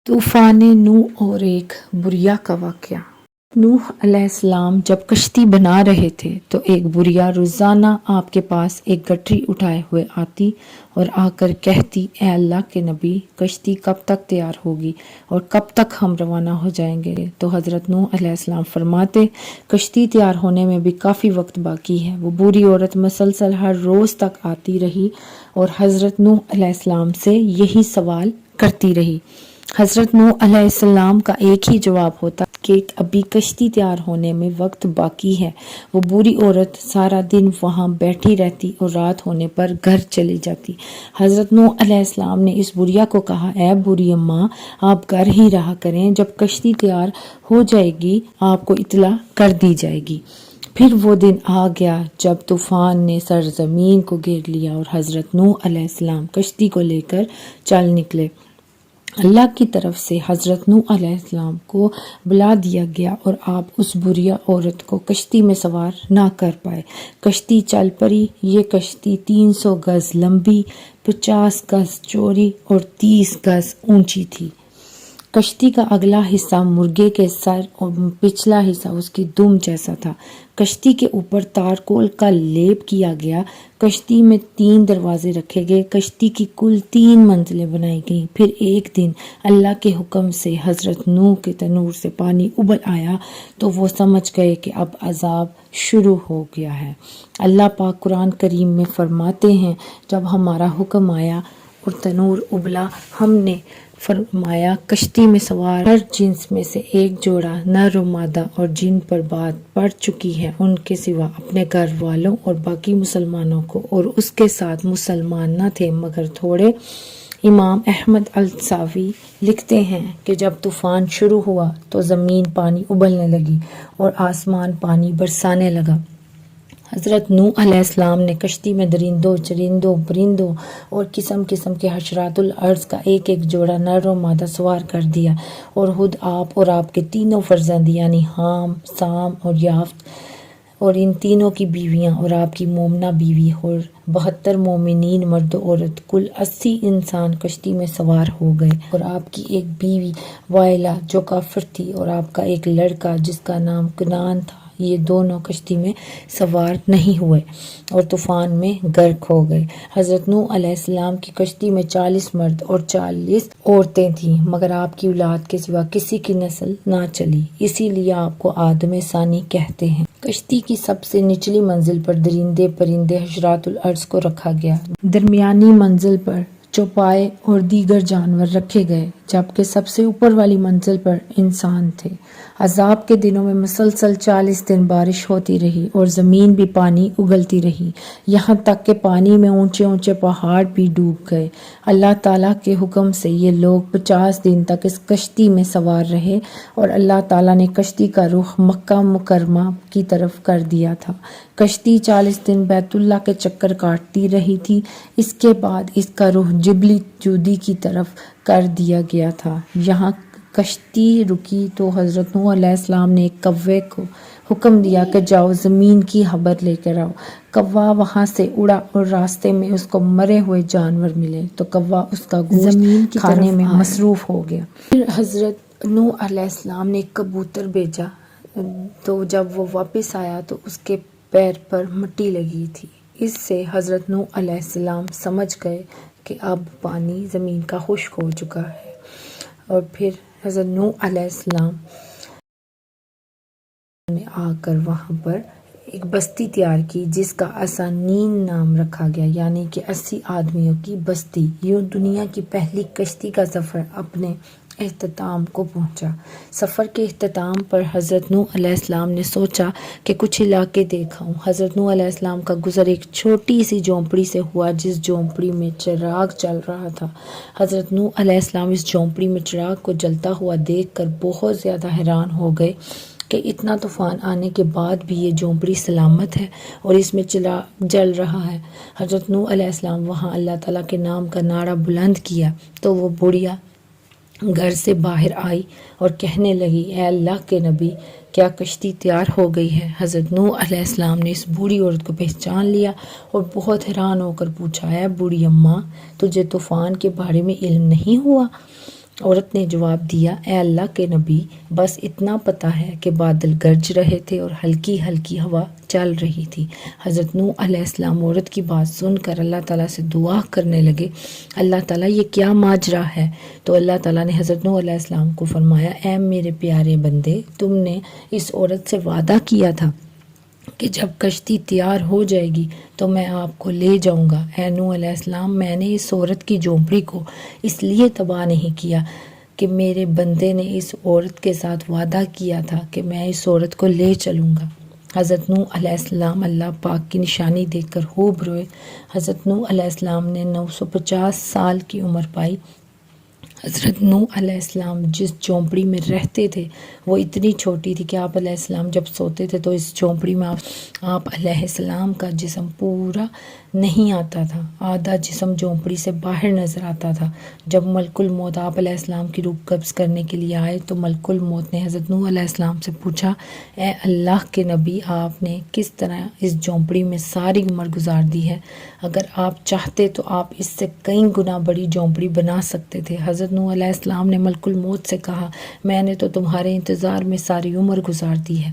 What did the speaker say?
طوفان نوح اور ایک بوریا کا واقعہ۔ نوح علیہ السلام جب کشتی بنا رہے تھے تو ایک بوریا روزانہ آپ کے پاس ایک گٹری اٹھائے ہوئے آتی اور آ کر کہتی، اے اللہ کے نبی، کشتی کب تک تیار ہوگی اور کب تک ہم روانہ ہو جائیں گے؟ تو حضرت نوح علیہ السلام فرماتے، کشتی تیار ہونے میں بھی کافی وقت باقی ہے۔ وہ بوڑھی عورت مسلسل ہر روز تک آتی رہی اور حضرت نوح علیہ السلام سے یہی سوال کرتی رہی۔ حضرت نوح علیہ السلام کا ایک ہی جواب ہوتا کہ ابھی کشتی تیار ہونے میں وقت باقی ہے۔ وہ بوڑھی عورت سارا دن وہاں بیٹھی رہتی اور رات ہونے پر گھر چلی جاتی۔ حضرت نوح علیہ السلام نے اس بوریا کو کہا، اے بوڑھی اماں، آپ گھر ہی رہا کریں، جب کشتی تیار ہو جائے گی آپ کو اطلاع کر دی جائے گی۔ پھر وہ دن آ گیا جب طوفان نے سرزمین کو گھیر لیا اور حضرت نوح علیہ السلام کشتی کو لے کر چل نکلے۔ اللہ کی طرف سے حضرت نوح علیہ السلام کو بلا دیا گیا اور آپ اس بوریا عورت کو کشتی میں سوار نہ کر پائے۔ کشتی چل پڑی۔ یہ کشتی 300 گز لمبی، 50 گز چوڑی اور 30 گز اونچی تھی۔ کشتی کا اگلا حصہ مرغے کے سر اور پچھلا حصہ اس کی دم جیسا تھا۔ کشتی کے اوپر تارکول کا لیپ کیا گیا۔ کشتی میں 3 دروازے رکھے گئے۔ کشتی کی کل 3 منزلیں بنائی گئیں۔ پھر ایک دن اللہ کے حکم سے حضرت نوح کے تنور سے پانی ابل آیا تو وہ سمجھ گئے کہ اب عذاب شروع ہو گیا ہے۔ اللہ پاک قرآن کریم میں فرماتے ہیں، جب ہمارا حکم آیا اور تنور ابلا، ہم نے فرمایا کشتی میں سوار ہر جنس میں سے ایک جوڑا نر و مادہ اور جن پر بات پڑ چکی ہے ان کے سوا اپنے گھر والوں اور باقی مسلمانوں کو، اور اس کے ساتھ مسلمان نہ تھے مگر تھوڑے۔ امام احمد الساوی لکھتے ہیں کہ جب طوفان شروع ہوا تو زمین پانی ابلنے لگی اور آسمان پانی برسانے لگا۔ حضرت نوح علیہ السلام نے کشتی میں درندوں، چرندوں، پرندوں اور قسم قسم کے حشرات الارض کا ایک ایک جوڑا نر و مادہ سوار کر دیا، اور خود آپ اور آپ کے 3 فرزند یعنی حام، سام اور یافت، اور ان تینوں کی بیویاں اور آپ کی مومنہ بیوی اور 72 مومنین مرد و عورت، کل 80 انسان کشتی میں سوار ہو گئے، اور آپ کی ایک بیوی وائلہ جو کافر تھی اور آپ کا ایک لڑکا جس کا نام کنعان تھا، یہ دونوں کشتی میں سوار نہیں ہوئے اور طوفان میں غرق ہو گئے۔ حضرت نوح علیہ السلام کی کشتی میں 40 مرد اور 40 عورتیں تھیں، مگر آپ کی اولاد کے سوا کسی کی نسل نہ چلی، اسی لیے آپ کو آدم ثانی کہتے ہیں۔ کشتی کی سب سے نچلی منزل پر درندے، پرندے، حشرات الارض کو رکھا گیا۔ درمیانی منزل پر چوپائے اور دیگر جانور رکھے گئے، جبکہ سب سے اوپر والی منزل پر انسان تھے۔ عذاب کے دنوں میں مسلسل 40 دن بارش ہوتی رہی اور زمین بھی پانی اگلتی رہی، یہاں تک کہ پانی میں اونچے اونچے پہاڑ بھی ڈوب گئے۔ اللہ تعالیٰ کے حکم سے یہ لوگ 50 دن تک اس کشتی میں سوار رہے اور اللہ تعالیٰ نے کشتی کا رخ مکہ مکرمہ کی طرف کر دیا تھا۔ کشتی 40 دن بیت اللہ کے چکر کاٹتی رہی تھی، اس کے بعد اس کا رخ جبل جودی کی طرف کر دیا گیا تھا۔ یہاں کشتی رکی تو حضرت نوح علیہ السلام نے ایک کوے کو حکم دیا کہ جاؤ زمین کی خبر لے کر آؤ۔ کوا وہاں سے اڑا اور راستے میں اس کو مرے ہوئے جانور ملے تو کوا اس کا گوشت کھانے میں مصروف ہو گیا۔ پھر حضرت نوح علیہ السلام نے ایک کبوتر بھیجا تو جب وہ واپس آیا تو اس کے پیر پر مٹی لگی تھی۔ اس سے حضرت نوح علیہ السلام سمجھ گئے کہ اب پانی زمین کا خشک ہو چکا ہے، اور پھر حضرت نوح علیہ السلام نے آ کر وہاں پر ایک بستی تیار کی جس کا اسانین نام رکھا گیا، یعنی کہ 80 آدمیوں کی بستی۔ یوں دنیا کی پہلی کشتی کا سفر اپنے اختتام کو پہنچا۔ سفر کے اختتام پر حضرت نوح علیہ السلام نے سوچا کہ کچھ علاقے دیکھاؤں۔ حضرت نوح علیہ السلام کا گزر ایک چھوٹی سی جھونپڑی سے ہوا جس جھونپڑی میں چراغ جل رہا تھا۔ حضرت نوح علیہ السلام اس جھونپڑی میں چراغ کو جلتا ہوا دیکھ کر بہت زیادہ حیران ہو گئے کہ اتنا طوفان آنے کے بعد بھی یہ جھونپڑی سلامت ہے اور اس میں چراغ جل رہا ہے۔ حضرت نوح علیہ السلام وہاں اللہ تعالیٰ کے نام کا نعرہ بلند کیا تو وہ بڑھیا گھر سے باہر آئی اور کہنے لگی، اے اللہ کے نبی، کیا کشتی تیار ہو گئی ہے؟ حضرت نوح علیہ السلام نے اس بوڑھی عورت کو پہچان لیا اور بہت حیران ہو کر پوچھا، اے بوڑھی اماں، تجھے طوفان کے بارے میں علم نہیں ہوا؟ عورت نے جواب دیا، اے اللہ کے نبی، بس اتنا پتہ ہے کہ بادل گرج رہے تھے اور ہلکی ہلکی ہوا چل رہی تھی۔ حضرت نوح علیہ السلام عورت کی بات سن کر اللہ تعالیٰ سے دعا کرنے لگے، اللہ تعالیٰ یہ کیا ماجرا ہے؟ تو اللہ تعالیٰ نے حضرت نوح علیہ السلام کو فرمایا، اے میرے پیارے بندے، تم نے اس عورت سے وعدہ کیا تھا کہ جب کشتی تیار ہو جائے گی تو میں آپ کو لے جاؤں گا۔ اے نوح علیہ السلام، میں نے اس عورت کی جھونپڑی کو اس لیے تباہ نہیں کیا کہ میرے بندے نے اس عورت کے ساتھ وعدہ کیا تھا کہ میں اس عورت کو لے چلوں گا۔ حضرت نوح علیہ السلام اللہ پاک کی نشانی دیکھ کر خوب روئے۔ حضرت نوح علیہ السلام نے 950 سال کی عمر پائی۔ حضرت نوح علیہ السلام جس جھونپڑی میں رہتے تھے وہ اتنی چھوٹی تھی کہ آپ علیہ السلام جب سوتے تھے تو اس جھونپڑی میں آپ علیہ السلام کا جسم پورا نہیں آتا تھا، آدھا جسم جھونپڑی سے باہر نظر آتا تھا۔ جب ملک الموت آپ علیہ السلام کی روح قبض کرنے کے لیے آئے تو ملک الموت نے حضرت نوح علیہ السلام سے پوچھا، اے اللہ کے نبی، آپ نے کس طرح اس جھونپڑی میں ساری عمر گزار دی ہے؟ اگر آپ چاہتے تو آپ اس سے کئی گنا بڑی جھونپڑی بنا سکتے تھے۔ حضرت نوح علیہ السلام نے ملک الموت سے کہا، میں نے تو تمہارے انتظار میں ساری عمر گزار دی ہے،